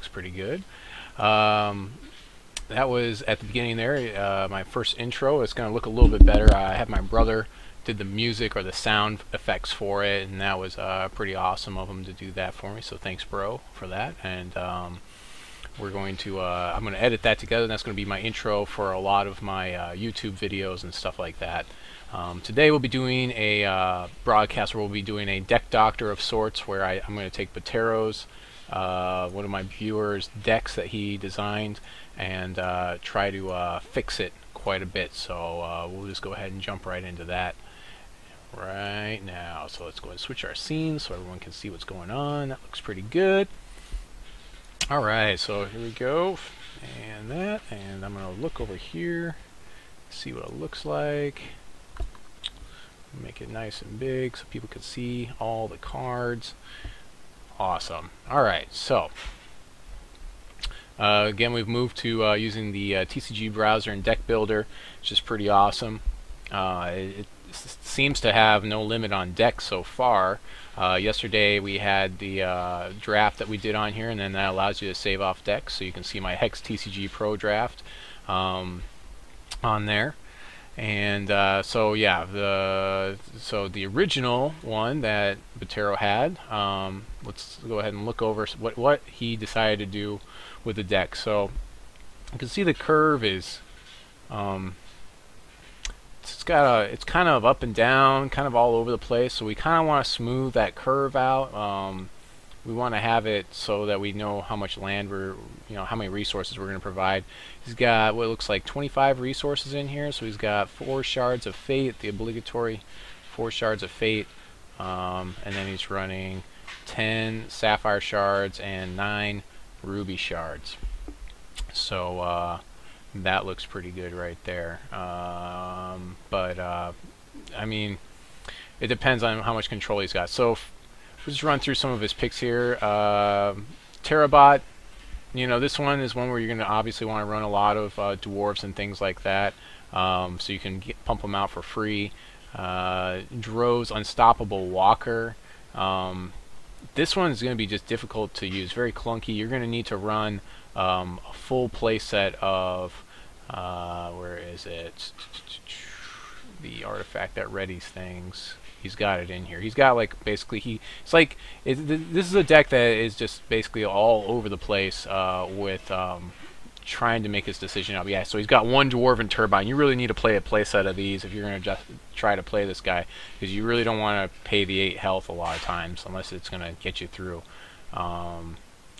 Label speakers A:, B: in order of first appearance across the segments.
A: looks pretty good. That was at the beginning there, my first intro. It's going to look a little bit better. I had my brother did the music or the sound effects for it, and that was pretty awesome of him to do that for me, so thanks, bro, for that. And we're going to I'm going to edit that together, and that's going to be my intro for a lot of my YouTube videos and stuff like that. Today we'll be doing a broadcast where we'll be doing a deck doctor of sorts, where I'm going to take Ptero's, one of my viewers' decks that he designed, and try to fix it quite a bit. So we'll just go ahead and jump right into that right now. So let's go ahead and switch our scenes so everyone can see what's going on. That looks pretty good. Alright, so here we go. And that, and I'm going to look over here, see what it looks like. Make it nice and big so people can see all the cards. Awesome. Alright, so again, we've moved to using the TCG browser and deck builder, which is pretty awesome. It seems to have no limit on decks so far. Yesterday we had the draft that we did on here, and then that allows you to save off decks, so you can see my Hex TCG Pro draft on there. And so yeah, the original one that Betram had, let's go ahead and look over what he decided to do with the deck. So you can see the curve is it's kind of up and down, kind of all over the place, so we kind of want to smooth that curve out. We want to have it so that we know how much land how many resources we're going to provide. He's got what looks like 25 resources in here, so he's got 4 Shards of Fate, the obligatory 4 Shards of Fate, and then he's running 10 Sapphire Shards and 9 Ruby Shards. So that looks pretty good right there. But I mean, it depends on how much control he's got. So we'll just run through some of his picks here. Pterobot, this one is one where you're going to obviously want to run a lot of dwarves and things like that, so you can pump them out for free. Droo's Unstoppable Walker. This one is going to be just difficult to use, very clunky. You're going to need to run a full play set of where is it? The artifact that readies things. He's got it in here. He's got like basically this is a deck that is just basically all over the place with trying to make his decision up. Yeah, so he's got 1 Dwarven Turbine. You really need to play a play set of these if you're going to just try to play this guy, because you really don't want to pay the 8 health a lot of times unless it's going to get you through.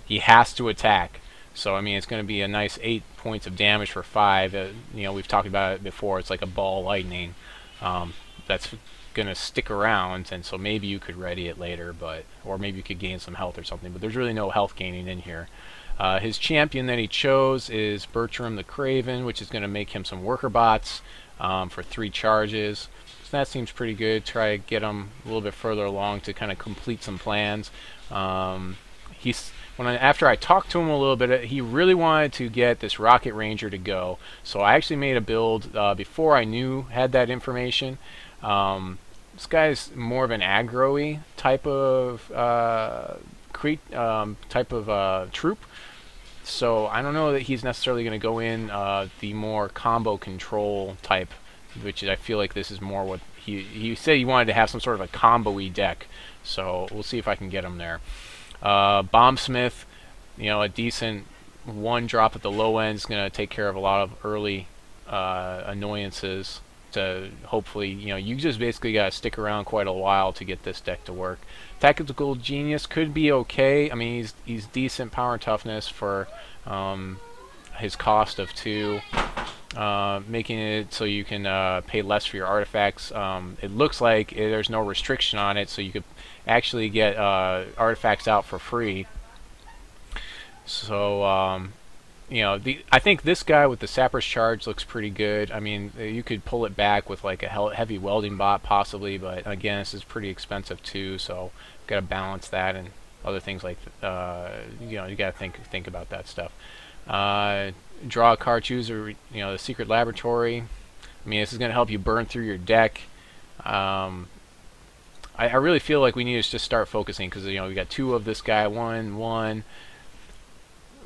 A: He has to attack. So I mean, it's going to be a nice 8 points of damage for 5. We've talked about it before. It's like a ball lightning. That's going to stick around, and so maybe you could ready it later, or maybe you could gain some health or something. But there's really no health gaining in here. His champion that he chose is Bertram the Cragraven, which is going to make him some worker bots for 3 charges. So that seems pretty good. Try to get him a little bit further along to kind of complete some plans. After I talked to him a little bit, he really wanted to get this Rocket Ranger to go. So I actually made a build before I had that information. This guy's more of an aggro-y type of troop. So I don't know that he's necessarily going to go in the more combo control type, which I feel like this is more what he said he wanted to have, some sort of a combo-y deck. So we'll see if I can get him there. Bombsmith, a decent 1 drop at the low end is going to take care of a lot of early annoyances. To hopefully, you just basically got to stick around quite a while to get this deck to work. Technical Genius could be okay. I mean, he's decent power and toughness for his cost of 2, making it so you can pay less for your artifacts. It looks like there's no restriction on it, so you could actually get artifacts out for free. So I think this guy with the Sappers Charge looks pretty good. I mean, you could pull it back with like a Heavy Welding Bot possibly, but again, this is pretty expensive too, so got to balance that and other things like you got to think about that stuff. Draw a card, choose the Secret Laboratory. I mean, this is going to help you burn through your deck. I really feel like we need to just start focusing, because we got 2 of this guy, one.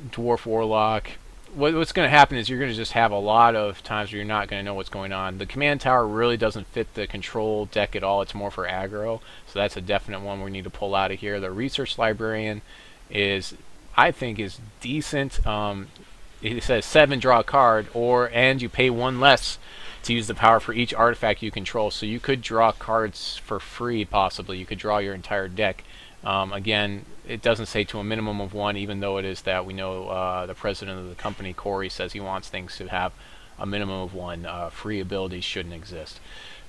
A: Dwarf Warlock. What's going to happen is you're going to just have a lot of times where you're not going to know what's going on. The command tower really doesn't fit the control deck at all. It's more for aggro, so that's a definite one we need to pull out of here. The Research Librarian is, I think, is decent. It says 7, draw a card, and you pay 1 less to use the power for each artifact you control. So you could draw cards for free, possibly. You could draw your entire deck. Again, it doesn't say to a minimum of 1, even though it is that we know the president of the company, Corey, says he wants things to have a minimum of 1. Free abilities shouldn't exist.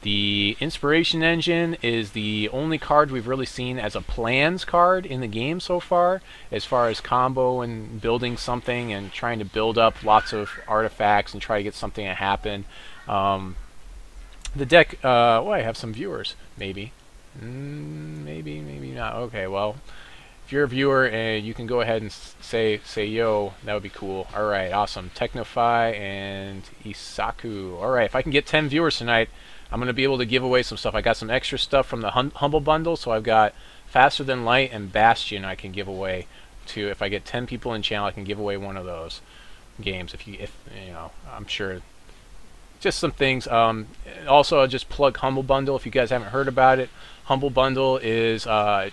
A: The Inspiration Engine is the only card we've really seen as a plans card in the game so far as combo and building something and trying to build up lots of artifacts and try to get something to happen. The deck, well, I have some viewers, maybe. Maybe not. Okay, well, if you're a viewer and you can go ahead and say yo, that would be cool. Alright, awesome. Technofy and Isaku. Alright, if I can get 10 viewers tonight, I'm going to be able to give away some stuff. I got some extra stuff from the Humble Bundle, so I've got Faster Than Light and Bastion I can give away to. If I get 10 people in channel, I can give away one of those games. If you know, I'm sure. Just some things. Also, I'll just plug Humble Bundle if you guys haven't heard about it. Humble Bundle is a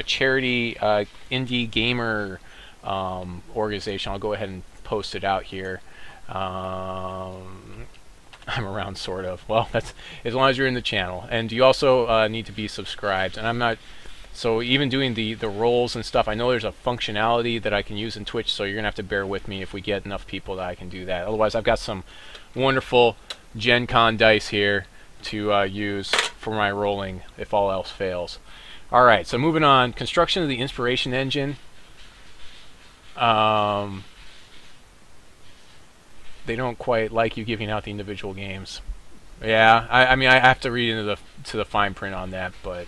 A: charity indie gamer organization. I'll go ahead and post it out here. I'm around, sort of. Well, that's as long as you're in the channel. And you also need to be subscribed. And I'm not... So even doing the roles and stuff, I know there's a functionality that I can use in Twitch, so you're going to have to bear with me if we get enough people that I can do that. Otherwise, I've got some wonderful Gen Con dice here to use for my rolling if all else fails. Alright, so moving on. Construction of the Inspiration Engine. They don't quite like you giving out the individual games. Yeah, I mean, I have to read into the fine print on that, but...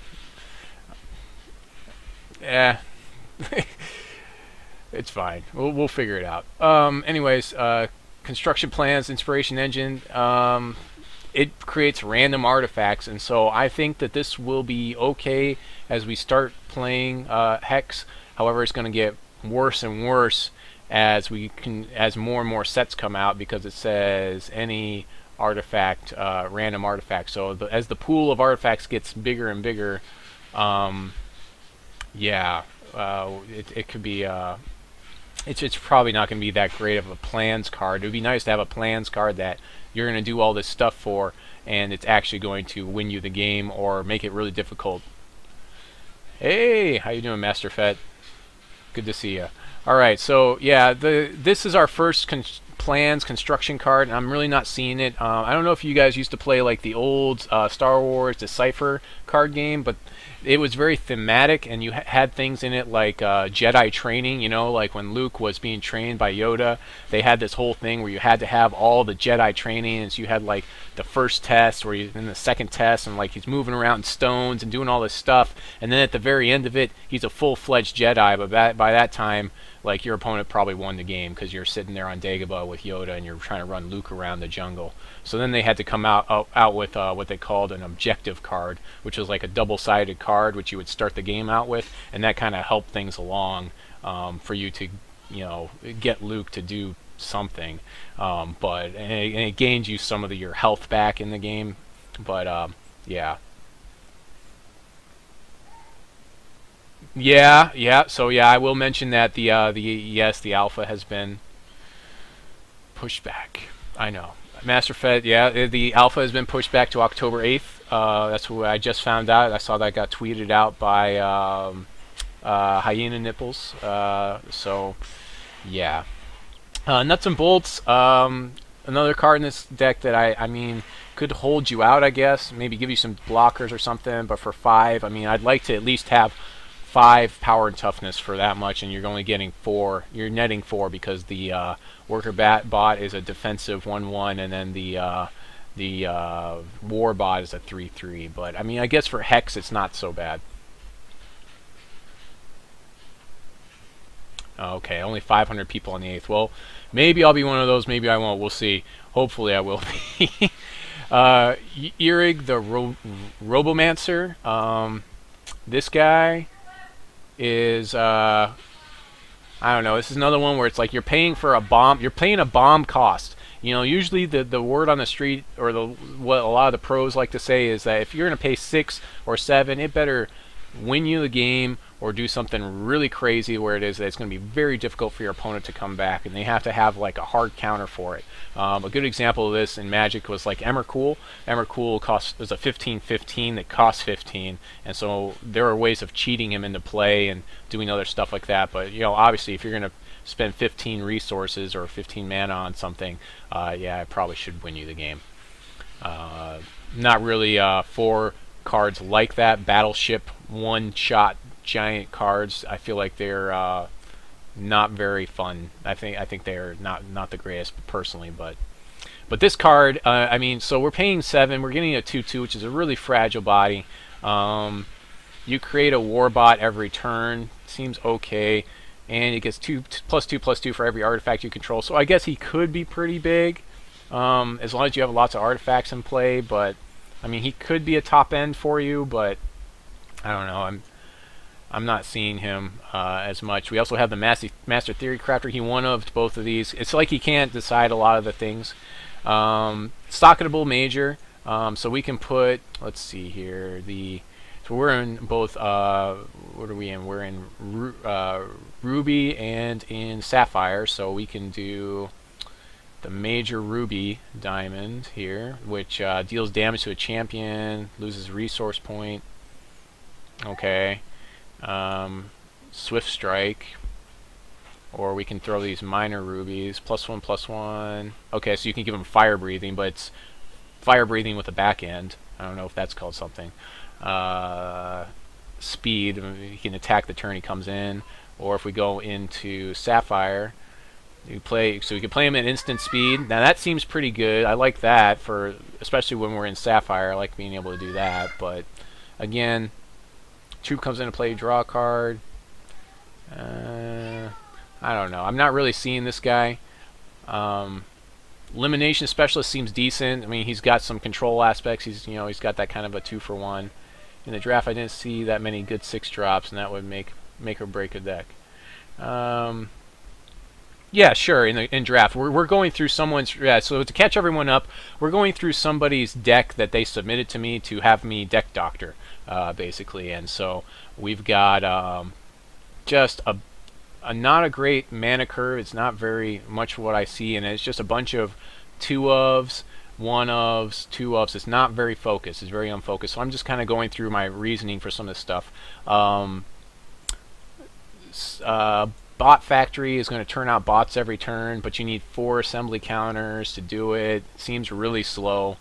A: Yeah, it's fine. We'll figure it out. Anyways, construction plans, Inspiration Engine. It creates random artifacts, and so I think that this will be okay as we start playing Hex. However, it's going to get worse and worse as more and more sets come out, because it says any artifact, random artifact. So as the pool of artifacts gets bigger and bigger. Yeah, it could be, it's probably not going to be that great of a plans card. It would be nice to have a plans card that you're going to do all this stuff for, and it's actually going to win you the game or make it really difficult. Hey, how you doing, Master Fett? Good to see you. Alright, so yeah, this is our first plans construction card, and I'm really not seeing it. I don't know if you guys used to play like the old Star Wars Decipher card game, but it was very thematic, and you had things in it like Jedi training, you know, like when Luke was being trained by Yoda. They had this whole thing where you had to have all the Jedi training, and so you had like the first test, or in the second test, and like he's moving around in stones and doing all this stuff, and then at the very end of it, he's a full-fledged Jedi, but by that time, like, your opponent probably won the game because you're sitting there on Dagobah with Yoda and you're trying to run Luke around the jungle. So then they had to come out with what they called an objective card, which was like a double-sided card, which you would start the game out with, and that kind of helped things along for you to, you know, get Luke to do something. And it gained you some of your health back in the game. But yeah. Yeah. So yeah, I will mention that the alpha has been pushed back. I know, Master Fed. Yeah, the alpha has been pushed back to October 8th. That's what I just found out. I saw that got tweeted out by Hyena Nipples. So yeah, nuts and bolts. Another card in this deck that I mean could hold you out, I guess. Maybe give you some blockers or something. But for 5, I mean, I'd like to at least have 5 power and toughness for that much, and you're only getting 4. You're netting 4 because the worker bot is a defensive 1/1, and then the war bot is a 3/3. But I mean, I guess for Hex, it's not so bad. Okay, only 500 people on the 8th. Well, maybe I'll be one of those. Maybe I won't. We'll see. Hopefully, I will be. Eurig the Robomancer. This guy is I don't know. This is another one where it's like you're paying for a bomb. You're paying a bomb cost. You know, usually the word on the street, or what a lot of the pros like to say, is that if you're going to pay 6 or 7, it better win you the game or do something really crazy where it is that it's going to be very difficult for your opponent to come back, and they have to have like a hard counter for it. A good example of this in Magic was like Emrakul. Emrakul was a 15/15 that costs 15, and so there are ways of cheating him into play and doing other stuff like that. But you know, obviously, if you're going to spend 15 resources or 15 mana on something, yeah, it probably should win you the game. Not really for cards like that. Battleship one-shot giant cards, I feel like they're not very fun. I think they're not the greatest personally, but this card, I mean, so we're paying 7, we're getting a 2/2, which is a really fragile body. You create a war bot every turn, seems okay, and it gets 2+2/+2 for every artifact you control. So I guess he could be pretty big, as long as you have lots of artifacts in play. But I mean, he could be a top end for you, but I don't know. I'm not seeing him as much. We also have the Master Theory Crafter. He one-of'd both of these. It's like he can't decide a lot of the things. Stockable Major. So we can put, let's see here, so we're in both, what are we in? We're in Ruby and in Sapphire, so we can do the Major Ruby Diamond here, which deals damage to a champion, loses resource point. Okay. Swift Strike, or we can throw these minor rubies, +1/+1. Okay, so you can give them fire breathing, but it's fire breathing with a back end. I don't know if that's called something. Speed, he can attack the turn he comes in. Or if we go into Sapphire, so we can play him at instant speed. Now that seems pretty good. I like that, for especially when we're in Sapphire. I like being able to do that. But again, Troop comes into play, draw a card. I don't know. I'm not really seeing this guy. Elimination Specialist seems decent. I mean, he's got some control aspects. He's got that kind of a 2-for-1. In the draft, I didn't see that many good 6-drops, and that would make or break a deck. Yeah, sure. In draft, we're going through someone's. Yeah, so to catch everyone up, we're going through somebody's deck that they submitted to me to have me deck doctor, basically. And so we've got just a not a great mana curve. It's not very much what I see, and it's just a bunch of 2-ofs, 1-ofs, 2-ofs. It's not very focused. It's very unfocused. So I'm just kind of going through my reasoning for some of this stuff. Bot Factory is going to turn out bots every turn, but you need 4 assembly counters to do it. Seems really slow.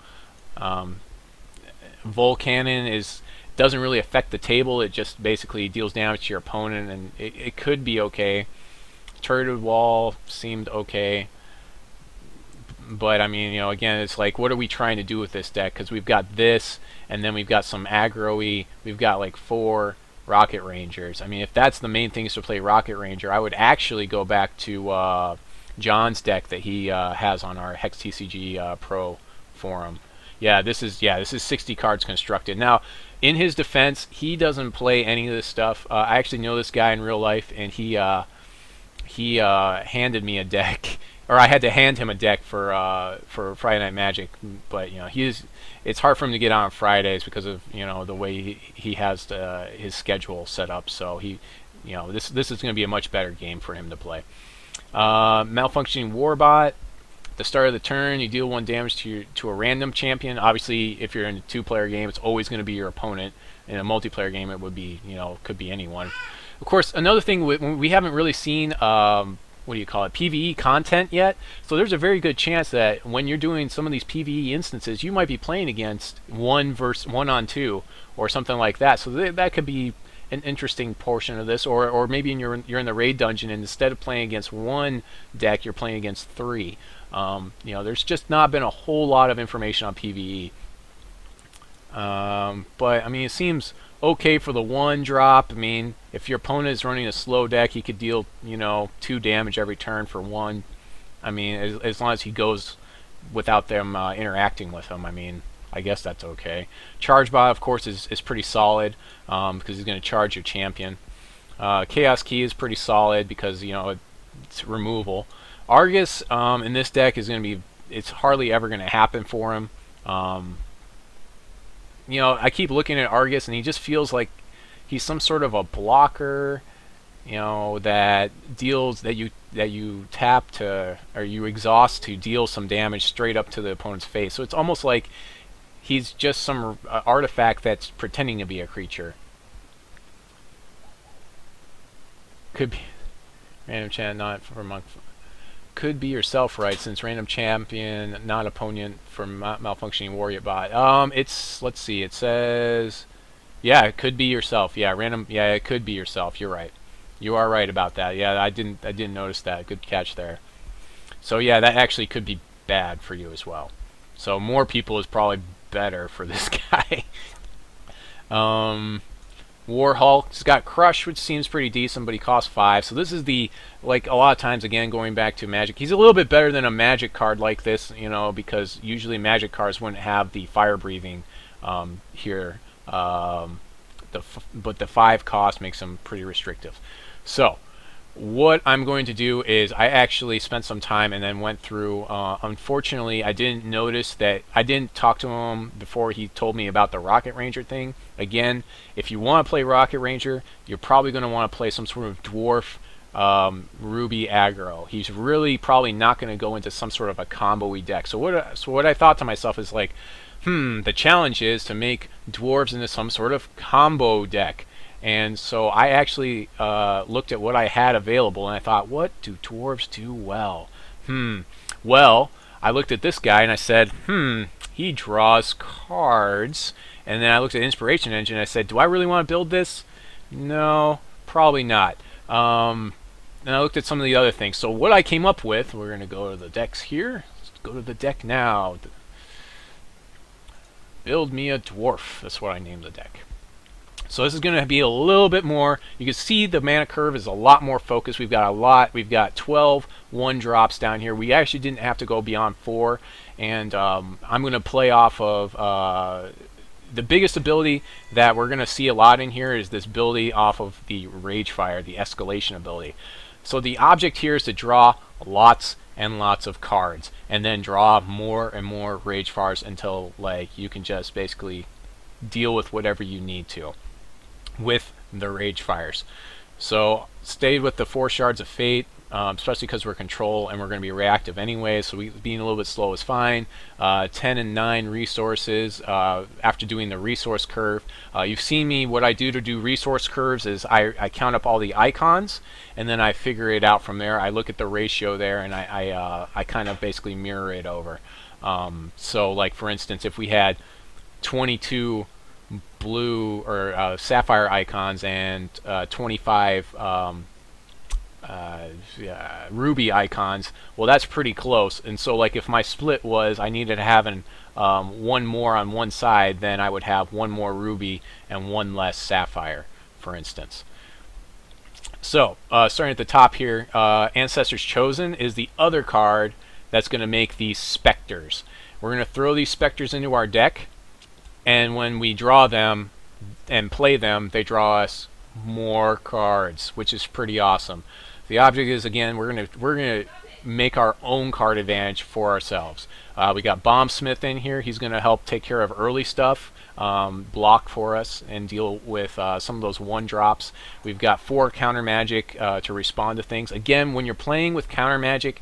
A: Volcannon doesn't really affect the table. It just basically deals damage to your opponent, and it could be okay. Turreted Wall seemed okay. But, I mean, again, it's like, what are we trying to do with this deck? Because we've got this, and then we've got some aggro-y. We've got, like, 4 Rocket Rangers. I mean, if that's the main thing is to play Rocket Ranger, I would actually go back to John's deck that he has on our Hex TCG Pro forum. Yeah, this is 60 cards constructed. Now, in his defense, he doesn't play any of this stuff. I actually know this guy in real life, and he handed me a deck, or I had to hand him a deck for Friday Night Magic. But it's hard for him to get on Fridays because of the way he has his schedule set up. So this is going to be a much better game for him to play. Malfunctioning War Bot. At the start of the turn, you deal 1 damage to a random champion. Obviously, if you're in a 2-player game, it's always going to be your opponent. In a multiplayer game, it would be could be anyone. Of course, another thing we haven't really seen. What do you call it? PvE content yet. So there's a very good chance that when you're doing some of these PvE instances, you might be playing against 1-on-2 or something like that. So that could be an interesting portion of this, or maybe you're in the raid dungeon, and instead of playing against 1 deck, you're playing against 3. There's just not been a whole lot of information on PvE. But I mean, it seems okay for the 1-drop. I mean, if your opponent is running a slow deck, he could deal 2 damage every turn for 1. I mean, as long as he goes without them interacting with him, I mean, I guess that's okay. Charge Bot, of course, is pretty solid because he's going to charge your champion. Chaos Key is pretty solid because, you know, it's removal. Argus in this deck is going to be, it's hardly ever going to happen for him. You know, I keep looking at Argus and he just feels like he's some sort of a blocker, you know, that deals, that you tap to, or you exhaust to deal some damage straight up to the opponent's face. So it's almost like he's just some artifact that's pretending to be a creature. Could be random champ, not for monk. Could be yourself, right? Since random champion, not opponent for malfunctioning War Bot. It's, let's see. It says, yeah, it could be yourself. Yeah, random. Yeah, it could be yourself. You're right. You are right about that. Yeah, I didn't notice that. Good catch there. So yeah, that actually could be bad for you as well. So more people is probably better for this guy. War Hulk's got Crush, which seems pretty decent, but he costs 5. So this is the, like a lot of times, again, going back to Magic, he's a little bit better than a Magic card like this, you know, because usually Magic cards wouldn't have the fire breathing here. But the 5 cost makes them pretty restrictive. So what I'm going to do is I actually spent some time and then went through. Unfortunately, I didn't notice that I didn't talk to him before he told me about the Rocket Ranger thing. Again, if you want to play Rocket Ranger, you're probably going to want to play some sort of Dwarf Ruby aggro. He's really probably not going to go into some sort of a combo-y deck. So what I thought to myself is like, the challenge is to make dwarves into some sort of combo deck. And so I actually looked at what I had available, and I thought, what do dwarves do well? Well, I looked at this guy, and I said, he draws cards. And then I looked at Inspiration Engine, and I said, do I really want to build this? No, probably not. And I looked at some of the other things. So what I came up with, we're going to go to the decks here. Let's go to the deck now. Build me a dwarf. That's what I named the deck. So this is going to be a little bit more. You can see the mana curve is a lot more focused. We've got a lot. We've got 12 1-drops down here. We actually didn't have to go beyond 4. And I'm going to play off of the biggest ability that we're going to see a lot in here is this ability off of the Ragefire, the escalation ability. So the object here is to draw lots and lots of cards, and then draw more and more Ragefires until like you can just basically deal with whatever you need to with the Ragefires. So stay with the 4 Shards of Fate, especially because we're control and we're going to be reactive anyway, so being a little bit slow is fine. 10 and 9 resources after doing the resource curve. You've seen me, what I do to do resource curves is I count up all the icons, and then I figure it out from there. I look at the ratio there, and I kind of basically mirror it over. So like for instance, if we had 22 blue or sapphire icons and 25 ruby icons, well, that's pretty close. And so like if my split was I needed to have one more on one side, then I would have 1 more ruby and 1 less sapphire, for instance. So starting at the top here, Ancestors Chosen is the other card that's going to make these specters. We're going to throw these specters into our deck, and when we draw them and play them, they draw us more cards, which is pretty awesome. The object is, again, we're gonna make our own card advantage for ourselves. We got Bombsmith in here. He's gonna help take care of early stuff, block for us, and deal with some of those 1-drops. We've got 4 Countermagic to respond to things. Again, when you're playing with Countermagic,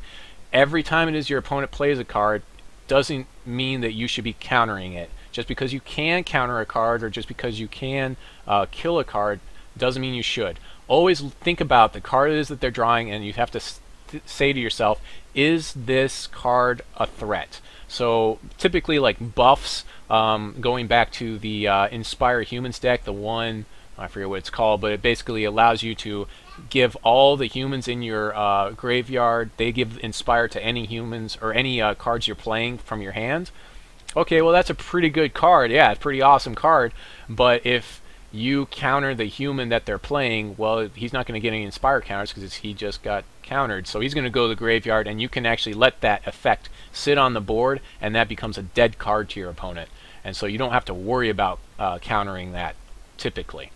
A: every time it is your opponent plays a card, doesn't mean that you should be countering it. Just because you can counter a card, or just because you can kill a card, doesn't mean you should. Always think about the card it is that they're drawing, and you have to say to yourself, is this card a threat? So typically like buffs, going back to the Inspire Humans deck, the one, I forget what it's called, but it basically allows you to give all the humans in your graveyard, they give Inspire to any humans or any cards you're playing from your hand. Okay, well that's a pretty good card. Yeah, it's a pretty awesome card. But if you counter the human that they're playing, well, he's not going to get any Inspire counters because he just got countered. So he's going to go to the graveyard, and you can actually let that effect sit on the board, and that becomes a dead card to your opponent. And so you don't have to worry about countering that typically.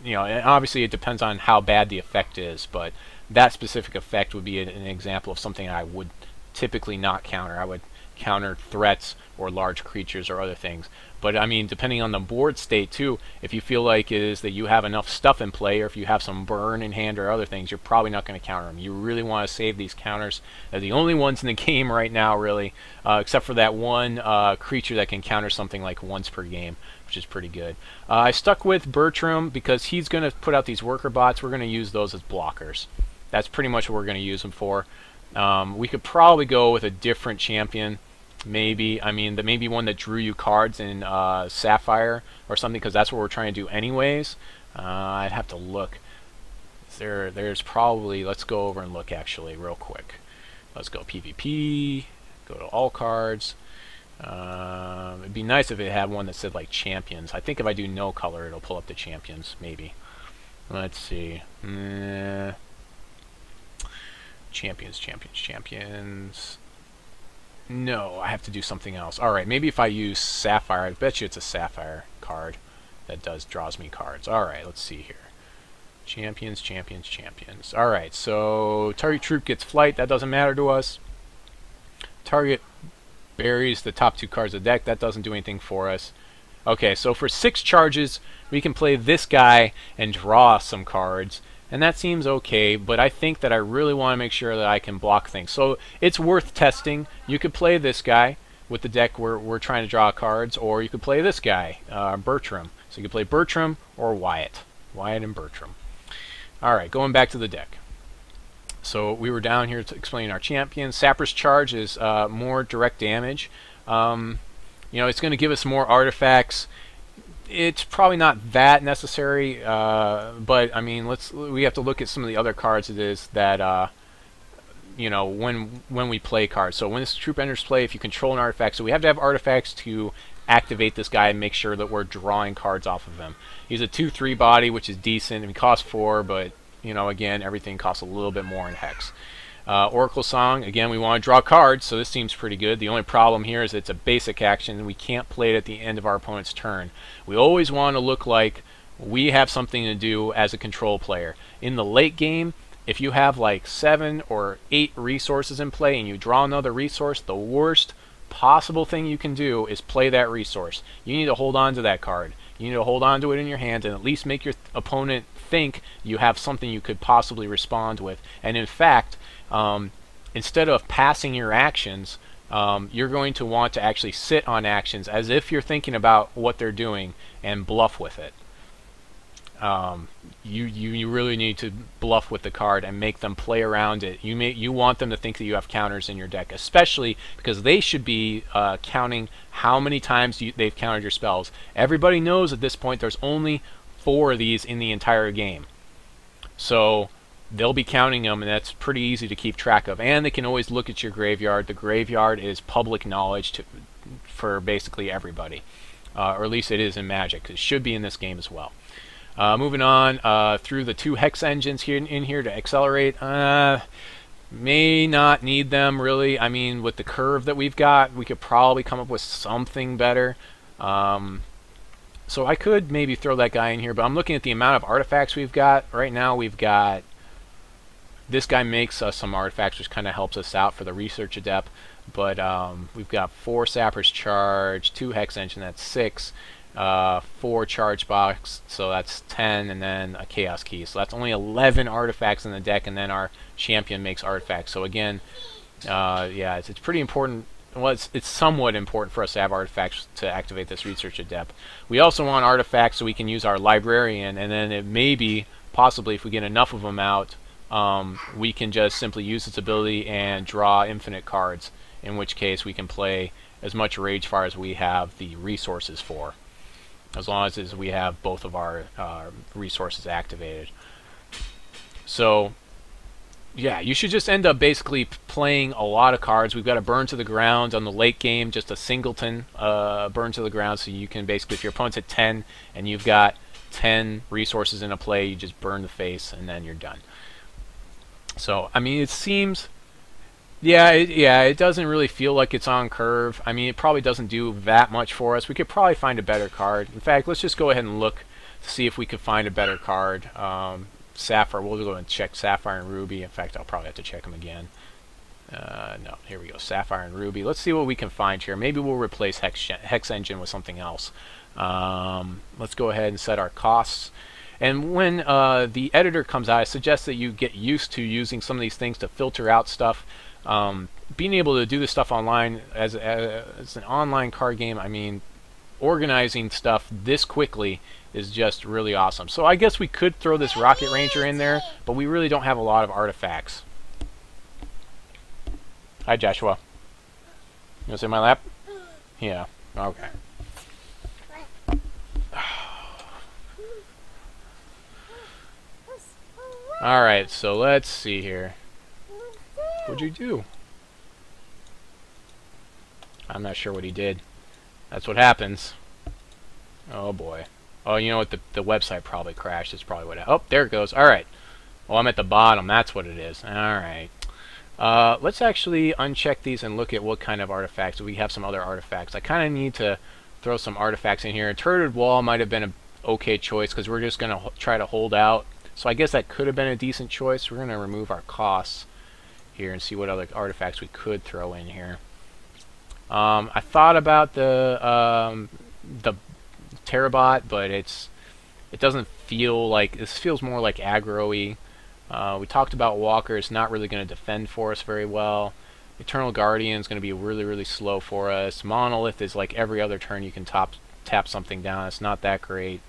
A: you know, and obviously it depends on how bad the effect is, but that specific effect would be an example of something I would typically not counter. I would counter threats or large creatures or other things. But I mean, depending on the board state too, if you feel like it is that you have enough stuff in play, or if you have some burn in hand or other things, you're probably not going to counter them. You really want to save these counters. They're the only ones in the game right now, really, except for that one creature that can counter something like once per game, which is pretty good. I stuck with Bertram because he's going to put out these worker bots. We're going to use those as blockers. That's pretty much what we're going to use them for. We could probably go with a different champion. Maybe, I mean, maybe one that drew you cards in Sapphire or something, because that's what we're trying to do anyways. I'd have to look. There's probably, let's go over and look actually real quick. Let's go PvP, go to all cards. It'd be nice if it had one that said like champions. I think if I do no color, it'll pull up the champions, maybe. Let's see. Champions. No, I have to do something else. Alright, maybe if I use Sapphire, I bet you it's a Sapphire card that draws me cards. Alright, let's see here. Champions. Alright, so target troop gets flight, that doesn't matter to us. Target buries the top 2 cards of the deck, that doesn't do anything for us. Okay, so for 6 charges, we can play this guy and draw some cards. And that seems okay, but I think that I really want to make sure that I can block things. So it's worth testing. You could play this guy with the deck where we're trying to draw cards, or you could play this guy, Bertram. So you could play Bertram or Wyatt. Wyatt and Bertram. Alright, going back to the deck. So we were down here to explain our champion. Sappers Charge is more direct damage. You know, it's going to give us more artifacts. It's probably not that necessary, but I mean, we have to look at some of the other cards it is that you know, when we play cards. So when this troop enters play, if you control an artifact, so we have to have artifacts to activate this guy and make sure that we're drawing cards off of him. He's a 2/3 body, which is decent. He costs 4, but you know, again, everything costs a little bit more in Hex. Oracle Song, again, we want to draw cards, so this seems pretty good. The only problem here is it's a basic action, and we can't play it at the end of our opponent's turn. We always want to look like we have something to do as a control player. In the late game, if you have like 7 or 8 resources in play and you draw another resource, the worst possible thing you can do is play that resource. You need to hold on to that card. You need to hold on to it in your hand and at least make your opponent think you have something you could possibly respond with. And in fact, instead of passing your actions, you're going to want to actually sit on actions as if you're thinking about what they're doing and bluff with it. You really need to bluff with the card and make them play around it. You want them to think that you have counters in your deck, especially because they should be counting how many times they've countered your spells. Everybody knows at this point there's only 4 of these in the entire game. So they'll be counting them, and that's pretty easy to keep track of. And they can always look at your graveyard. The graveyard is public knowledge for basically everybody. Or at least it is in Magic. It should be in this game as well. Moving on through the 2 hex engines here in here to accelerate. May not need them, really. I mean, with the curve that we've got, we could probably come up with something better. So I could maybe throw that guy in here, but I'm looking at the amount of artifacts we've got. Right now we've got... This guy makes us some artifacts, which kind of helps us out for the Research Adept. But we've got 4 Sappers Charge, 2 Hex Engine, that's 6. 4 Charge Box, so that's 10, and then a Chaos Key. So that's only 11 artifacts in the deck, and then our champion makes artifacts. So again, yeah, it's pretty important. Well, it's somewhat important for us to have artifacts to activate this Research Adept. We also want artifacts so we can use our Librarian, and then it may be, possibly, if we get enough of them out, we can just simply use its ability and draw infinite cards, in which case we can play as much Ragefire as we have the resources for, as long as we have both of our resources activated. So yeah, you should just end up basically playing a lot of cards. We've got a Burn to the Ground on the late game, just a singleton Burn to the Ground, so you can basically, if your opponent's at 10 and you've got 10 resources in a play, you just burn the face and then you're done. So, I mean, it seems... Yeah, it doesn't really feel like it's on curve. I mean, it probably doesn't do that much for us. We could probably find a better card. In fact, let's just go ahead and look, to see if we could find a better card. Sapphire, we'll go and check Sapphire and Ruby. In fact, I'll probably have to check them again. No, here we go, Sapphire and Ruby. Let's see what we can find here. Maybe we'll replace Hex Engine with something else. Let's go ahead and set our costs. And when the editor comes out, I suggest that you get used to using some of these things to filter out stuff. Being able to do this stuff online as an online card game, I mean, organizing stuff this quickly is just really awesome. So I guess we could throw this Rocket Ranger in there, but we really don't have a lot of artifacts. Hi, Joshua. You want to sit in my lap? Yeah. Okay. Alright, so let's see here. What'd you do? I'm not sure what he did. That's what happens. Oh boy. Oh, you know what? The website probably crashed. It's probably what happened. Oh, there it goes. Alright. Oh, I'm at the bottom. That's what it is. Alright. Let's actually uncheck these and look at what kind of artifacts. We have some other artifacts. I kind of need to throw some artifacts in here. Turreted Wall might have been an okay choice because we're just going to try to hold out. So I guess that could have been a decent choice. We're going to remove our costs here and see what other artifacts we could throw in here. I thought about the Pterobot, but it doesn't feel like, this feels more like aggro-y. We talked about Walker. It's not really going to defend for us very well. Eternal Guardian is going to be really, really slow for us. Monolith is like every other turn you can tap something down. It's not that great.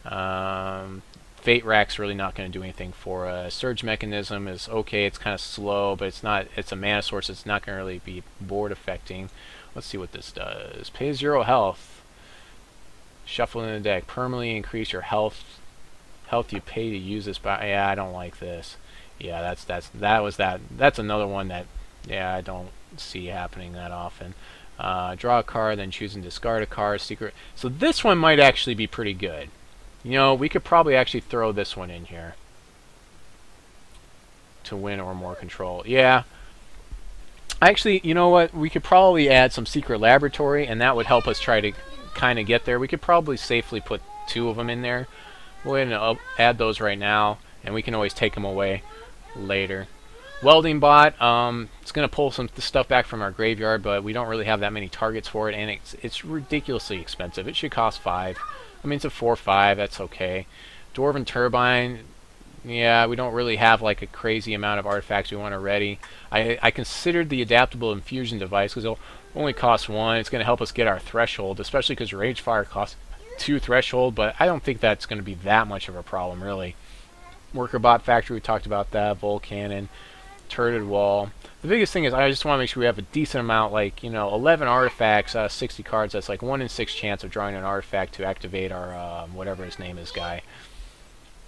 A: Fate Rack's really not going to do anything for us. Surge Mechanism is okay. It's kind of slow, but it's not. It's a mana source. It's not going to really be board affecting. Let's see what this does. Pay 0 health. Shuffle in the deck. Permanently increase your health you pay to use this. But yeah, I don't like this. Yeah, that's another one that, yeah, I don't see happening that often. Draw a card, then choose and discard a card. Secret. So this one might actually be pretty good. You know, we could probably actually throw this one in here to win or more control. Yeah. Actually, you know what? We could probably add some Secret Laboratory, and that would help us try to kind of get there. We could probably safely put 2 of them in there. We'll go ahead and add those right now, and we can always take them away later. Welding Bot, it's going to pull some stuff back from our graveyard, but we don't really have that many targets for it, and it's ridiculously expensive. It should cost 5. I mean, it's a 4/5, that's okay. Dwarven Turbine, yeah, we don't really have like a crazy amount of artifacts we want already. I considered the adaptable infusion device because it'll only cost 1. It's going to help us get our threshold, especially because Ragefire costs 2 threshold, but I don't think that's going to be that much of a problem, really. Worker Bot Factory, we talked about that. Volcannon, Turreted Wall. The biggest thing is I just want to make sure we have a decent amount, like, you know, 11 artifacts, 60 cards. That's like 1 in 6 chance of drawing an artifact to activate our, whatever his name is, guy.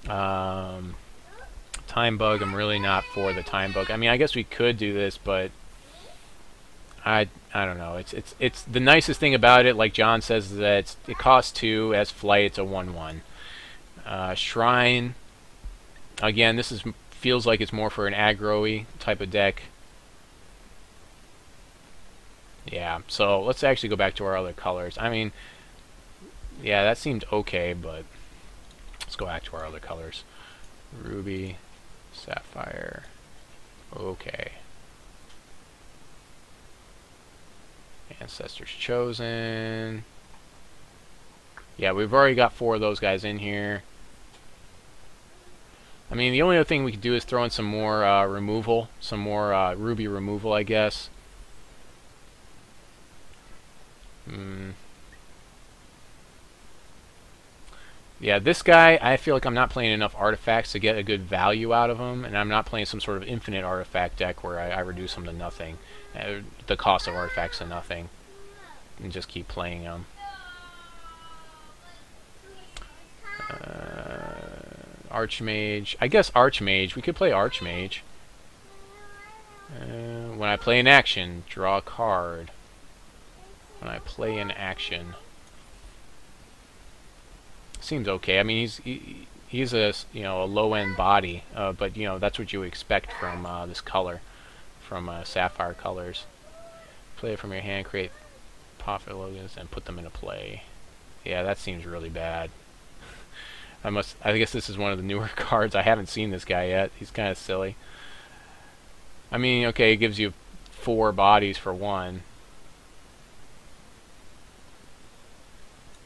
A: Time Bug, I'm really not for the Time Bug. I mean, I guess we could do this, but I don't know. It's the nicest thing about it, like John says, is that it costs 2 as flight. It's a 1/1. Shrine. Again, this feels like it's more for an aggro-y type of deck. Yeah, so let's actually go back to our other colors. I mean, yeah, that seemed okay, but let's go back to our other colors. Ruby, Sapphire, okay. Ancestors Chosen. Yeah, we've already got 4 of those guys in here. I mean, the only other thing we could do is throw in some more removal, some more Ruby removal, I guess. Yeah, this guy, I feel like I'm not playing enough artifacts to get a good value out of him, and I'm not playing some sort of infinite artifact deck where I reduce them to nothing, the cost of artifacts to nothing, and just keep playing them. Archmage, I guess Archmage, we could play Archmage. When I play in action, draw a card. When I play in action, seems okay. I mean, he's a, you know, a low-end body, but you know, that's what you expect from this color, from Sapphire colors. Play it from your hand, create profit logos, and put them into play. Yeah, that seems really bad. I guess this is one of the newer cards. I haven't seen this guy yet. He's kind of silly. I mean, okay, it gives you 4 bodies for 1.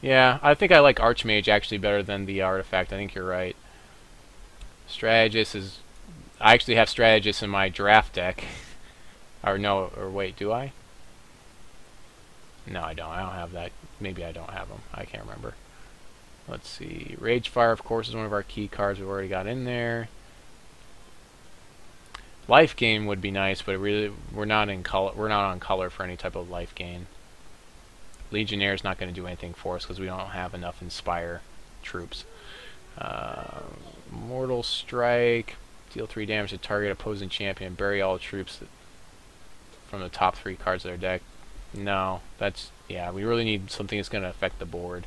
A: Yeah, I think I like Archmage actually better than the artifact. I think you're right. Strategist is... I actually have Strategist in my draft deck. Or no, or wait, do I? No, I don't. I don't have that. Maybe I don't have them. I can't remember. Let's see. Ragefire, of course, is one of our key cards we've already got in there. Life gain would be nice, but we're not in color. We're not on color for any type of life gain. Legionnaire is not going to do anything for us because we don't have enough Inspire troops. Mortal Strike, deal 3 damage to target opposing champion. Bury all troops from the top 3 cards of their deck. No, that's yeah. We really need something that's going to affect the board.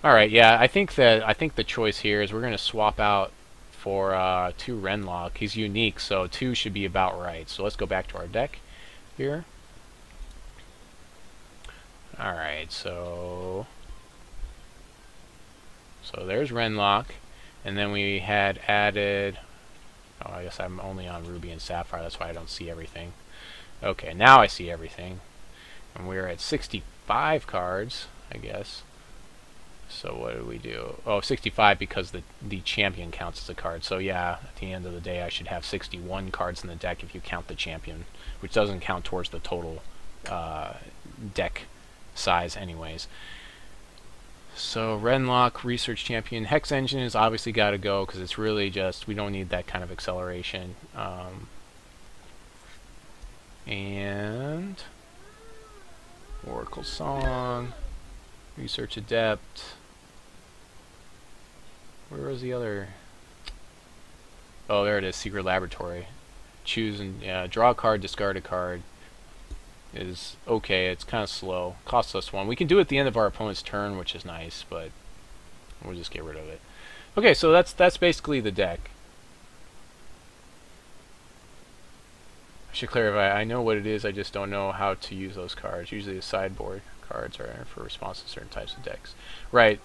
A: All right, yeah. I think the choice here is we're going to swap out for 2 Wrenlock. He's unique, so 2 should be about right. So let's go back to our deck here. Alright, so there's Wrenlock, and then we had added, oh, I guess I'm only on Ruby and Sapphire, that's why I don't see everything. Okay, now I see everything. And we're at 65 cards, I guess. So what do we do? Oh, 65 because the champion counts as a card. So yeah, at the end of the day I should have 61 cards in the deck if you count the champion, which doesn't count towards the total deck size anyways. So Wrenlock, Research Champion. Hex Engine is obviously got to go because it's really just, we don't need that kind of acceleration. And Oracle Song, Research Adept. Where was the other? Oh, there it is, Secret Laboratory. Choose and draw a card, discard a card. Is okay, it's kind of slow. Costs us 1. We can do it at the end of our opponent's turn, which is nice, but we'll just get rid of it. Okay, so that's basically the deck. I should clarify, I know what it is, I just don't know how to use those cards. Usually the sideboard cards are for response to certain types of decks. Right.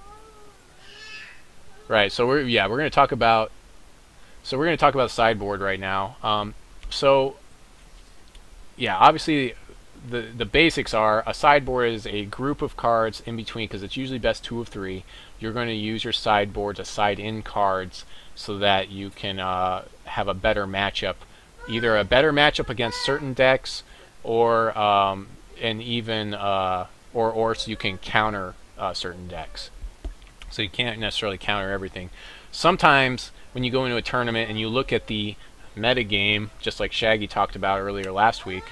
A: Right, so we're going to talk about the sideboard right now. So yeah, obviously the basics are a sideboard is a group of cards in between, because it's usually best 2 of 3. You're going to use your sideboard to side in cards so that you can have a better matchup, either a better matchup against certain decks, or and even or so you can counter certain decks. So you can't necessarily counter everything. Sometimes when you go into a tournament and you look at the meta game, just like Shaggy talked about earlier last week,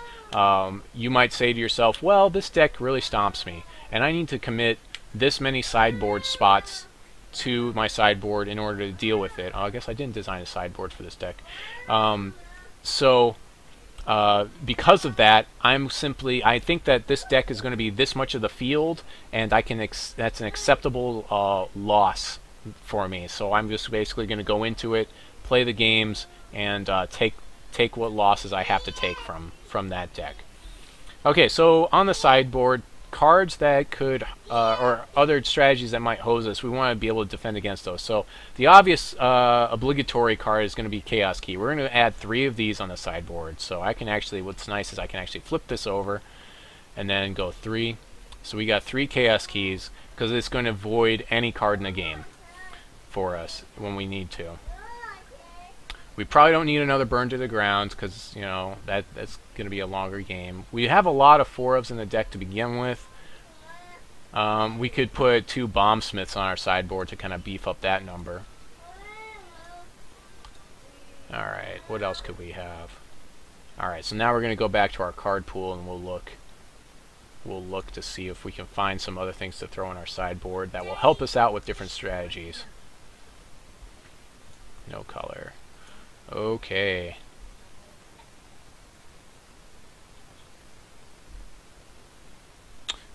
A: you might say to yourself, well, this deck really stomps me, and I need to commit this many sideboard spots to my sideboard in order to deal with it. I guess I didn't design a sideboard for this deck. Because of that, I think that this deck is going to be this much of the field, and that's an acceptable loss for me. So I'm just basically going to go into it, play the games, and take what losses I have to take from that deck. Okay, so on the sideboard, cards that could or other strategies that might hose us, we want to be able to defend against those. So the obvious obligatory card is going to be Chaos Key. We're going to add 3 of these on the sideboard. So I can actually, what's nice is I can actually flip this over and then go 3. So we got 3 Chaos Keys because it's going to void any card in the game for us when we need to. We probably don't need another Burn to the Ground because, you know, that's going to be a longer game. We have a lot of 4-ofs in the deck to begin with. We could put 2 Bombsmiths on our sideboard to kind of beef up that number. Alright, what else could we have? Alright, so now we're going to go back to our card pool and we'll look to see if we can find some other things to throw on our sideboard that will help us out with different strategies. No color. Okay.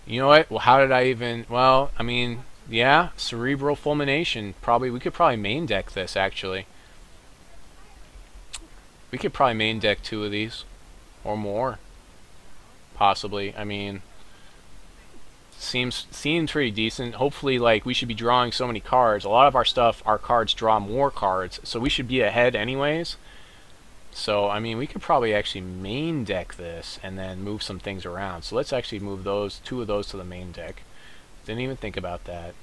A: You know what? Well, how did I even... Well, I mean, yeah, Cerebral Fulmination. We could probably main deck this, actually. We could probably main deck 2 of these. Or more. Possibly. I mean... seems pretty decent. Hopefully, like, we should be drawing so many cards. A lot of our stuff, our cards draw more cards, so we should be ahead anyways. So, I mean, we could probably actually main deck this and then move some things around. So let's actually move those, 2 of those to the main deck. Didn't even think about that.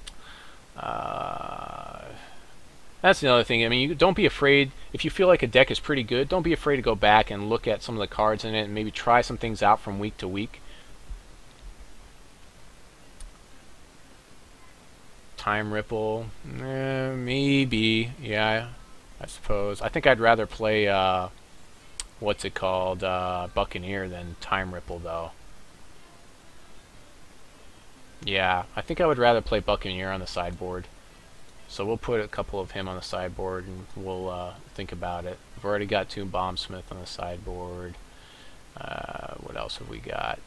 A: That's the other thing. I mean, don't be afraid. If you feel like a deck is pretty good, don't be afraid to go back and look at some of the cards in it and maybe try some things out from week to week. Time Ripple, maybe, yeah, I suppose. I think I'd rather play, what's it called, Buccaneer than Time Ripple, though. Yeah, I think I would rather play Buccaneer on the sideboard. So we'll put a couple of him on the sideboard and we'll think about it. We've already got 2 Bombsmith on the sideboard. What else have we got?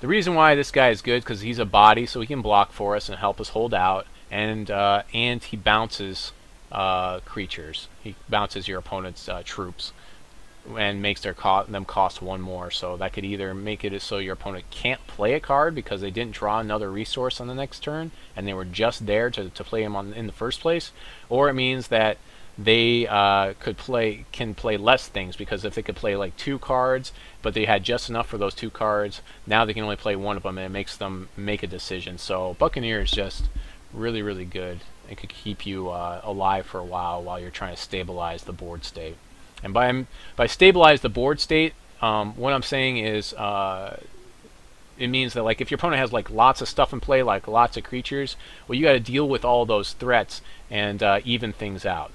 A: The reason why this guy is good because he's a body, so he can block for us and help us hold out. And he bounces creatures. He bounces your opponent's troops and makes them cost 1 more. So that could either make it so your opponent can't play a card because they didn't draw another resource on the next turn and they were just there to play him in the first place, or it means that they can play less things, because if they could play like 2 cards but they had just enough for those 2 cards, now they can only play 1 of them and it makes them make a decision. So Buccaneer is just really, really good. It could keep you alive for a while you're trying to stabilize the board state. And by stabilize the board state, what I'm saying is it means that, like, if your opponent has like lots of stuff in play, like lots of creatures, well, you got to deal with all those threats and even things out.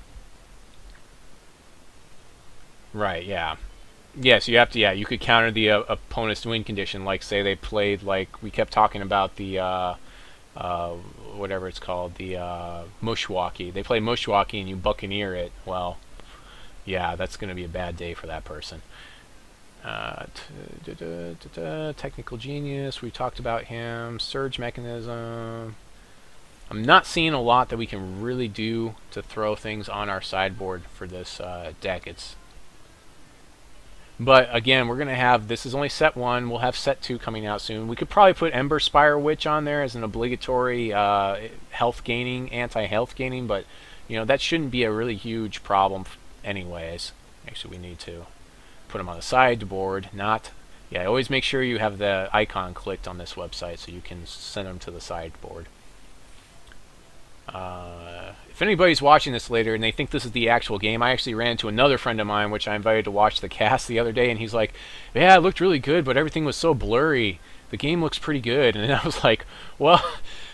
A: Right? Yeah. Yes, you have to. Yeah, you could counter the opponent's win condition. Like, say they played, like we kept talking about the whatever it's called, the Mushwaki. They play Mushwaki and you Buccaneer it. Well, yeah, that's going to be a bad day for that person. Technical Genius, we talked about him. Surge Mechanism. I'm not seeing a lot that we can really do to throw things on our sideboard for this deck. But again, we're going to have, this is only set 1, we'll have set 2 coming out soon. We could probably put Ember Spire Witch on there as an obligatory health gaining, anti-health gaining, but you know, that shouldn't be a really huge problem anyways. Actually, we need to put them on the sideboard, not, yeah, always make sure you have the icon clicked on this website so you can send them to the sideboard. If anybody's watching this later and they think this is the actual game, I actually ran into another friend of mine which I invited to watch the cast the other day, and he's like, yeah, it looked really good, but everything was so blurry. The game looks pretty good. And I was like, well,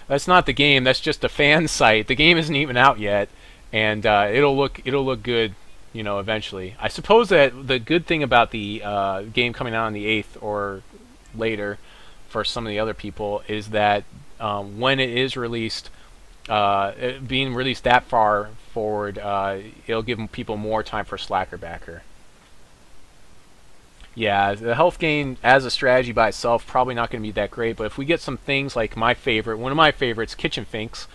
A: that's not the game, that's just a fan site. The game isn't even out yet, and it'll look good, you know, eventually. I suppose that the good thing about the game coming out on the 8th or later for some of the other people is that when it is released, being released that far forward, it'll give people more time for slacker backer. Yeah, the health gain as a strategy by itself probably not going to be that great, but if we get some things like my favorite, one of my favorites, Kitchen Finks,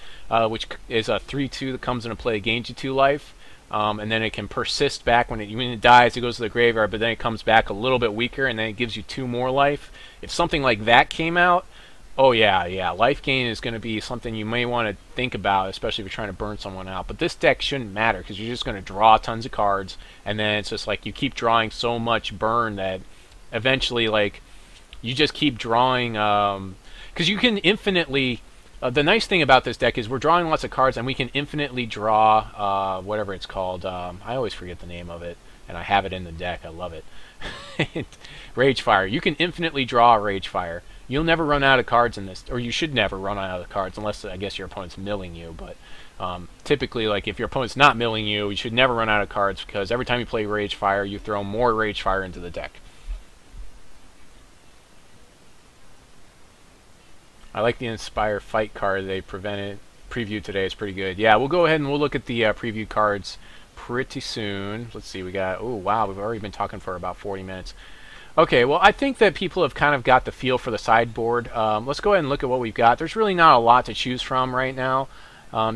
A: which is a 3/2 that comes into play, gains you 2 life, and then it can persist back when it dies. It goes to the graveyard, but then it comes back a little bit weaker, and then it gives you 2 more life. If something like that came out, oh yeah, life gain is going to be something you may want to think about, especially if you're trying to burn someone out. But this deck shouldn't matter because you're just going to draw tons of cards, and then it's just like you keep drawing so much burn that eventually, like, you just keep drawing, because you can infinitely. The nice thing about this deck is we're drawing lots of cards, and we can infinitely draw whatever it's called. I always forget the name of it, and I have it in the deck. I love it. Ragefire. You can infinitely draw Ragefire. You'll never run out of cards in this, or you should never run out of cards unless, I guess, your opponent's milling you. But typically, like, if your opponent's not milling you, you should never run out of cards because every time you play Ragefire, you throw more Ragefire into the deck. I like the Inspire Fight card they previewed today. It's pretty good. Yeah, we'll go ahead and we'll look at the preview cards pretty soon. Let's see, we got, oh wow, we've already been talking for about 40 minutes. Okay, well, I think that people have kind of got the feel for the sideboard. Let's go ahead and look at what we've got. There's really not a lot to choose from right now,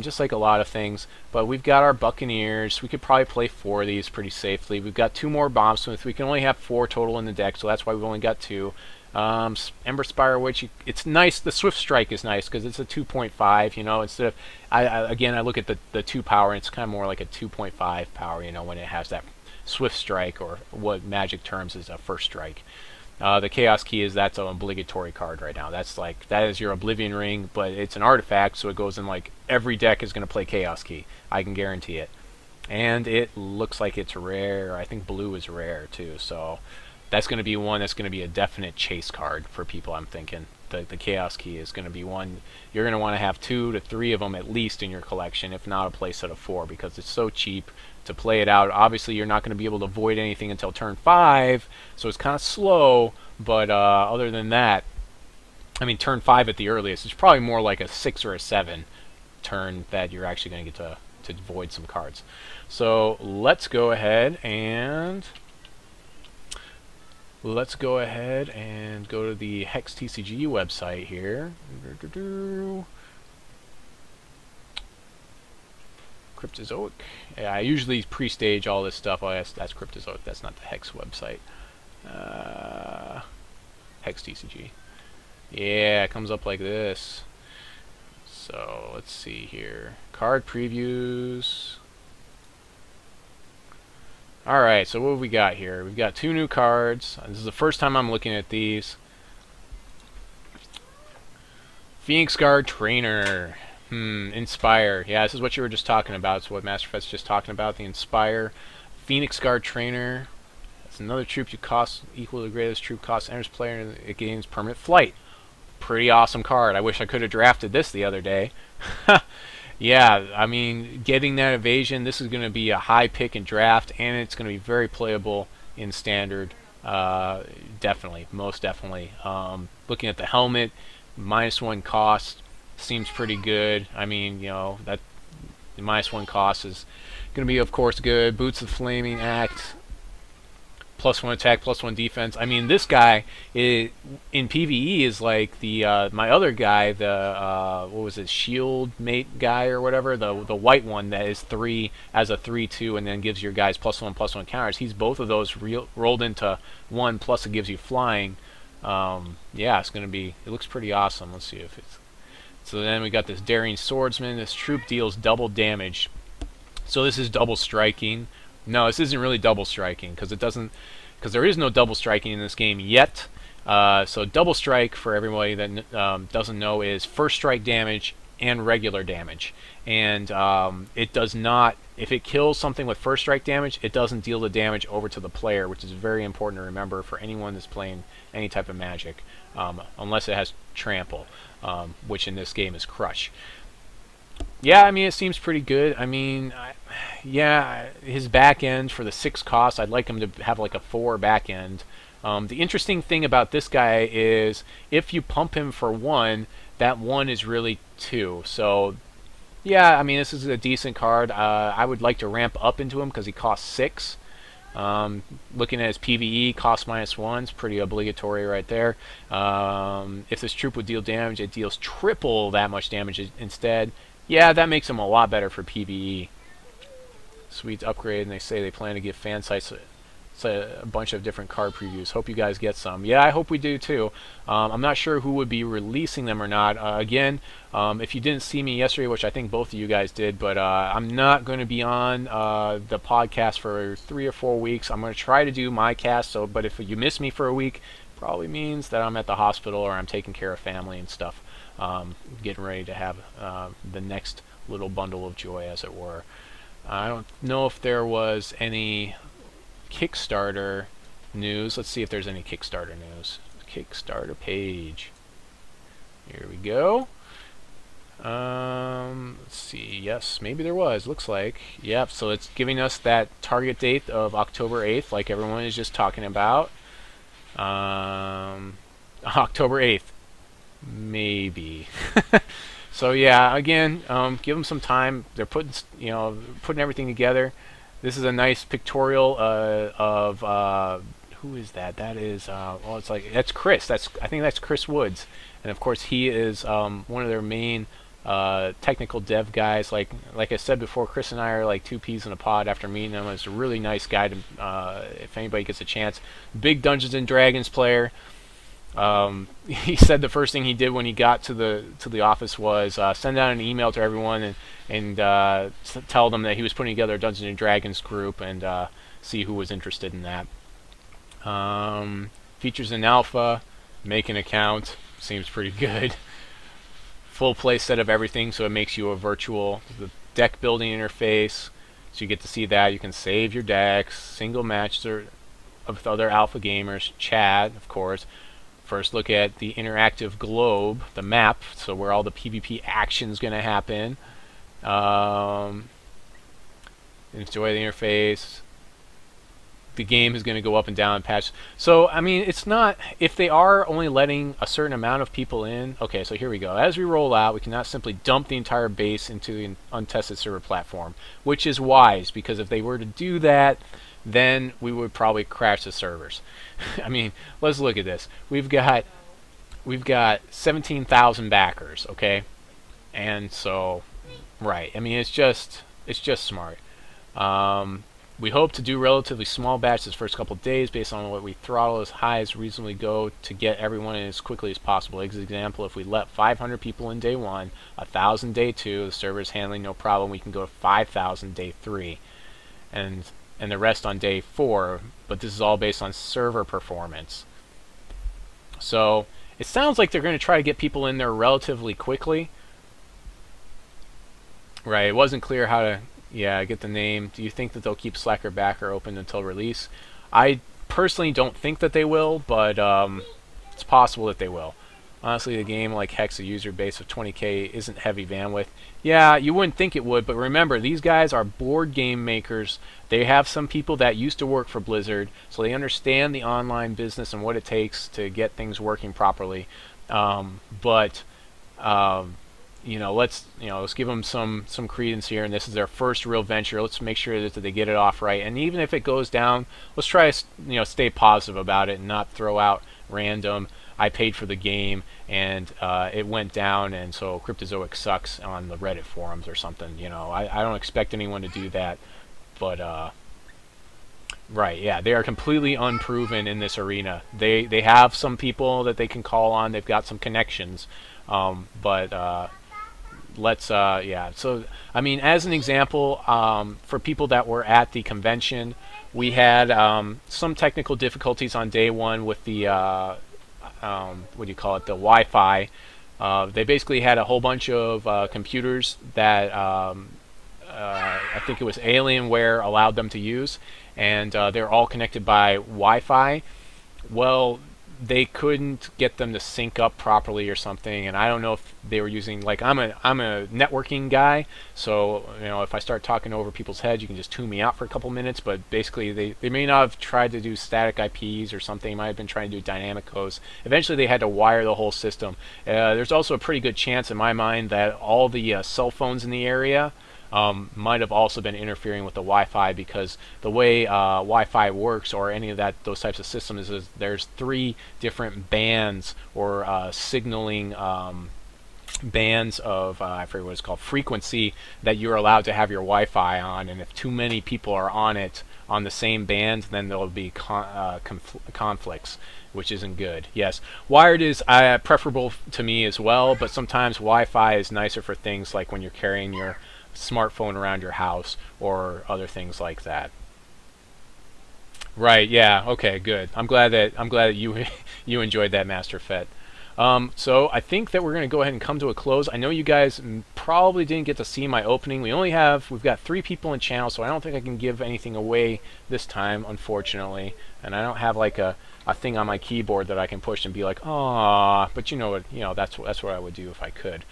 A: just like a lot of things. But we've got our Buccaneers. We could probably play 4 of these pretty safely. We've got 2 more Bombsmith. We can only have 4 total in the deck, so that's why we've only got 2. Ember Spire Witch, it's nice. The Swift Strike is nice because it's a 2.5, you know, instead of, again, I look at the 2 power, and it's kind of more like a 2.5 power, you know, when it has that Swift Strike, or what Magic terms is a First Strike. The Chaos Key that's an obligatory card right now. That is your Oblivion Ring, but it's an artifact, so it goes in like every deck is going to play Chaos Key. I can guarantee it. And it looks like it's rare. I think blue is rare too, so that's going to be one that's going to be a definite chase card for people, I'm thinking. The Chaos Key is going to be one you're going to want to have 2 to 3 of them at least in your collection, if not a play set of 4, because it's so cheap to play it out. Obviously, you're not going to be able to avoid anything until turn 5, so it's kind of slow, but other than that, I mean, turn 5 at the earliest, it's probably more like a 6 or a 7 turn that you're actually going to get to void some cards. So let's go ahead and go to the Hex TCG website here. Cryptozoic. Yeah, I usually pre-stage all this stuff. Oh, that's Cryptozoic. That's not the Hex website. Hex TCG. Yeah, it comes up like this. So let's see here. Card previews. Alright, so what have we got here? We've got 2 new cards. This is the first time I'm looking at these. Phoenix Guard Trainer. Inspire. Yeah, this is what you were just talking about. It's what Masterfest's just talking about. The Inspire. Phoenix Guard Trainer. That's another troop you cost equal to the greatest troop cost enters player, and it gains permanent flight. Pretty awesome card. I wish I could have drafted this the other day. Yeah, I mean, getting that evasion, this is going to be a high pick in draft, and it's going to be very playable in standard. Definitely, most definitely. Looking at the helmet, -1 cost seems pretty good. I mean, you know, that the -1 cost is going to be, of course, good. Boots of Flaming Act, +1 attack, +1 defense. I mean, this guy in PvE is like the my other guy, the what was it, Shield Mate guy or whatever, the white one that is 3 as a 3/2 and then gives your guys +1/+1 counters. He's both of those rolled into 1, plus it gives you flying. Yeah, it's gonna be. It looks pretty awesome. Let's see if it's. So then we got this Daring Swordsman. This troop deals double damage. So this is double striking. No, this isn't really double striking because it doesn't, because there is no double striking in this game yet. So double strike, for everybody that doesn't know, is first strike damage and regular damage. And it does not, if it kills something with first strike damage, it doesn't deal the damage over to the player, which is very important to remember for anyone that's playing any type of Magic, unless it has trample, which in this game is crush. Yeah, I mean, it seems pretty good. I mean, yeah, his back end for the 6 cost, I'd like him to have like a 4 back end. The interesting thing about this guy is if you pump him for 1, that 1 is really 2. So, yeah, I mean, this is a decent card. I would like to ramp up into him because he costs 6. Looking at his PvE, cost -1 is pretty obligatory right there. If this troop would deal damage, it deals triple that much damage instead. Yeah, that makes him a lot better for PvE. Sweet upgrade, and they say they plan to give fan sites a bunch of different card previews. Hope you guys get some. Yeah, I hope we do too. I'm not sure who would be releasing them or not. Again, if you didn't see me yesterday, which I think both of you guys did, but I'm not going to be on the podcast for 3 or 4 weeks. I'm going to try to do my cast, but if you miss me for a week, probably means that I'm at the hospital or I'm taking care of family and stuff. Getting ready to have the next little bundle of joy, as it were. I don't know if there was any Kickstarter news. Let's see if there's any Kickstarter news. Kickstarter page. Here we go. Let's see. Yes, maybe there was. Looks like. Yep. So it's giving us that target date of October 8th, like everyone is just talking about. October 8th. Maybe. So yeah, again, give them some time. They're putting everything together. This is a nice pictorial of who is that? That is well, it's like that's Chris. I think that's Chris Woods, and of course he is one of their main technical dev guys. Like I said before, Chris and I are like 2 peas in a pod after meeting him. He's a really nice guy to if anybody gets a chance. Big Dungeons and Dragons player. He said the first thing he did when he got to the office was send out an email to everyone and tell them that he was putting together a Dungeons and Dragons group and see who was interested in that. Features in alpha, make an account, seems pretty good. Full play set of everything, so it makes you a virtual. The deck building interface, so you get to see that. You can save your decks, single matches with other alpha gamers, chat, of course. First look at the interactive globe, the map, so where all the PvP action's going to happen. Enjoy the interface. The game is going to go up and down patch. So, I mean, it's not, if they are only letting a certain amount of people in, okay, so here we go. As we roll out, we cannot simply dump the entire base into the untested server platform, which is wise, because if they were to do that, then we would probably crash the servers. I mean, let's look at this. We've got 17,000 backers, okay? And so, right, I mean, it's just smart. We hope to do relatively small batches first couple of days based on what we throttle as high as reasonably go to get everyone in as quickly as possible. As an example, if we let 500 people in day 1, 1,000 day 2, the server is handling no problem, we can go to 5,000 day 3. And the rest on day 4, but this is all based on server performance. So it sounds like they're going to try to get people in there relatively quickly. Right, it wasn't clear how to get the name. Do you think that they'll keep Slacker Backer open until release? I personally don't think that they will, but it's possible that they will. Honestly, the game like Hex, a user base of 20k isn't heavy bandwidth. Yeah, you wouldn't think it would, but remember, these guys are board game makers. They have some people that used to work for Blizzard, so they understand the online business and what it takes to get things working properly. You know, let's give them some credence here, and this is their first real venture. Let's make sure that they get it off right, and even if it goes down, let's try to stay positive about it and not throw out random I paid for the game and it went down and so Cryptozoic sucks on the Reddit forums or something. I don't expect anyone to do that, but right, yeah, they are completely unproven in this arena. They have some people that they can call on. They've got some connections, but let's yeah. So I mean, as an example, for people that were at the convention, we had some technical difficulties on day 1 with the what do you call it, the Wi-Fi. They basically had a whole bunch of computers that I think it was Alienware allowed them to use, and they're all connected by Wi-Fi. Well, they couldn't get them to sync up properly or something, and I don't know if they were using, like, I'm a networking guy, so if I start talking over people's heads, you can just tune me out for a couple minutes. But basically they may not have tried to do static IPs or something. They might have been trying to do dynamic hosts. Eventually they had to wire the whole system. There's also a pretty good chance in my mind that all the cell phones in the area might have also been interfering with the Wi-Fi, because the way Wi-Fi works, or any of those types of systems, is there's 3 different bands or signaling bands of I forget what it's called, frequency, that you're allowed to have your Wi-Fi on, and if too many people are on it on the same band, then there'll be conflicts, which isn't good. Yes, wired is preferable to me as well, but sometimes Wi-Fi is nicer for things like when you're carrying your smartphone around your house or other things like that. Right, yeah, okay, good. I'm glad that you you enjoyed that, Master Fett. So I think that we're going to go ahead and come to a close. I know you guys probably didn't get to see my opening. We've got 3 people in channel, so I don't think I can give anything away this time, unfortunately. And I don't have like a thing on my keyboard that I can push and be like, "Aw," but that's what I would do if I could.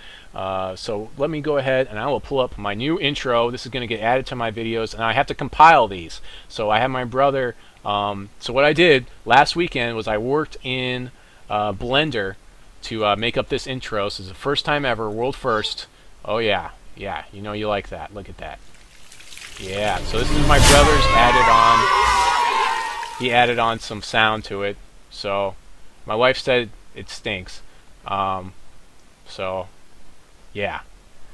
A: So let me go ahead and I will pull up my new intro. This is going to get added to my videos, and I have to compile these. So I have my brother. So what I did last weekend was I worked in Blender to make up this intro. This is the first time ever, world first. Oh yeah, yeah, you like that. Look at that. Yeah, so this is my brother's added on. He added on some sound to it. So my wife said it stinks. So yeah.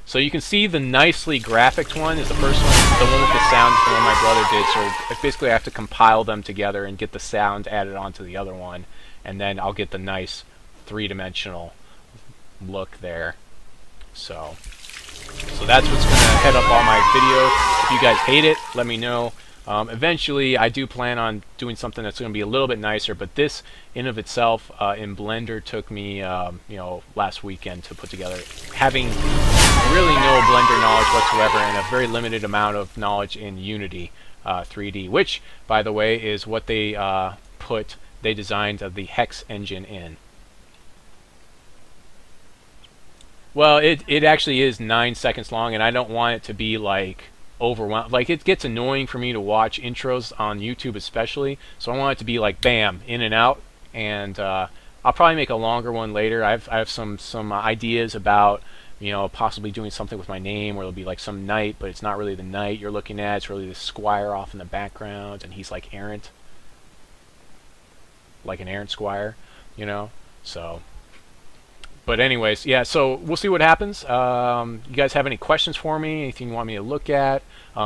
A: So you can see the nicely graphics one is the first one. The one with the sound is the one my brother did. So basically I have to compile them together and get the sound added onto the other one. And then I'll get the nice three-dimensional look there. So that's what's going to head up all my videos. If you guys hate it, let me know. Eventually, I do plan on doing something that's going to be a little bit nicer, but this, in of itself, in Blender, took me, you know, last weekend to put together. Having really no Blender knowledge whatsoever and a very limited amount of knowledge in Unity 3D, which, by the way, is what they designed the Hex engine in. Well, it actually is 9 seconds long, and I don't want it to be like overwhelmed. Like, it gets annoying for me to watch intros on YouTube especially, so I want it to be like bam, in and out. And I'll probably make a longer one later. I have some ideas about, you know, possibly doing something with my name where it'll be like some knight, but it's not really the knight you're looking at. It's really the Squire off in the background, and he's like errant, like an errant Squire, you know. So, but anyways, yeah, so we'll see what happens. You guys have any questions for me? Anything you want me to look at?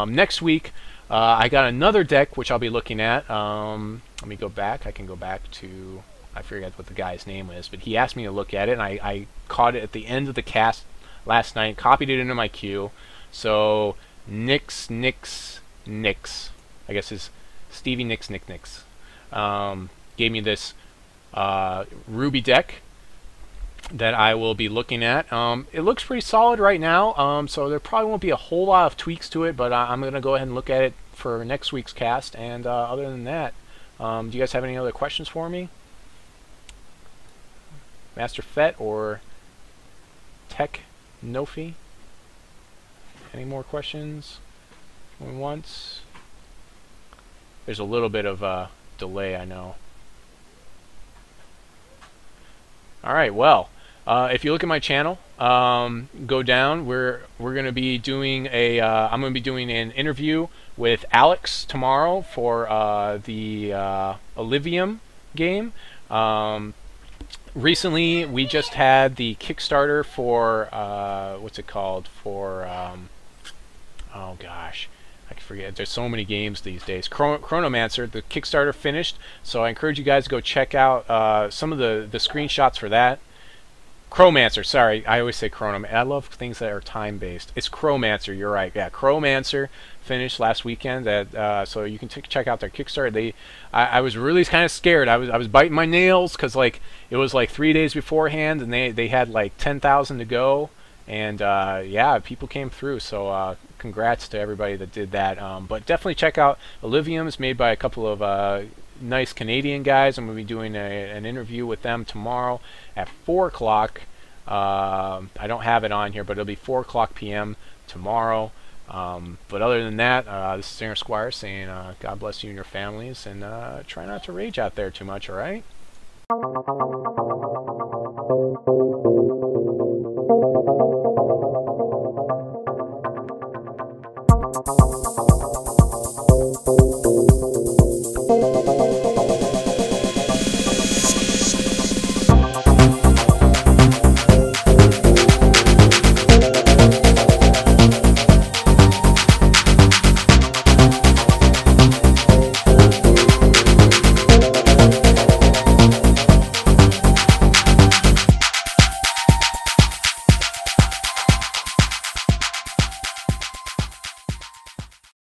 A: Next week, I got another deck which I'll be looking at. Let me go back. I can go back to, I forget what the guy's name is, but he asked me to look at it, and I caught it at the end of the cast last night, copied it into my queue. So, Nix, I guess is Stevie Nix, gave me this Ruby deck that I will be looking at. It looks pretty solid right now, so there probably won't be a whole lot of tweaks to it, but I'm going to go ahead and look at it for next week's cast. And other than that, do you guys have any other questions for me? Master Fett or Tech Nofi? Any more questions? Going once? There's a little bit of a delay, I know. Alright, well, if you look at my channel, go down. We're going to be doing a I'm going to be doing an interview with Alex tomorrow for the Olivium game. Recently, we just had the Kickstarter for what's it called? For oh gosh, I can forget. There's so many games these days. Chronomancer. The Kickstarter finished, so I encourage you guys to go check out some of the screenshots for that. Chromancer, sorry, I always say Chronomancer. I love things that are time-based. It's Chromancer, you're right. Yeah, Chromancer finished last weekend. So you can check out their Kickstarter. I was really kind of scared. I was biting my nails because like it was like 3 days beforehand, and they had like 10,000 to go, and yeah, people came through. So congrats to everybody that did that. But definitely check out Olivium. It's made by a couple of nice Canadian guys. I'm going to be doing an interview with them tomorrow at 4 o'clock. I don't have it on here, but it'll be 4 o'clock p.m. tomorrow. But other than that, this is Singer Squire saying God bless you and your families, and try not to rage out there too much, alright?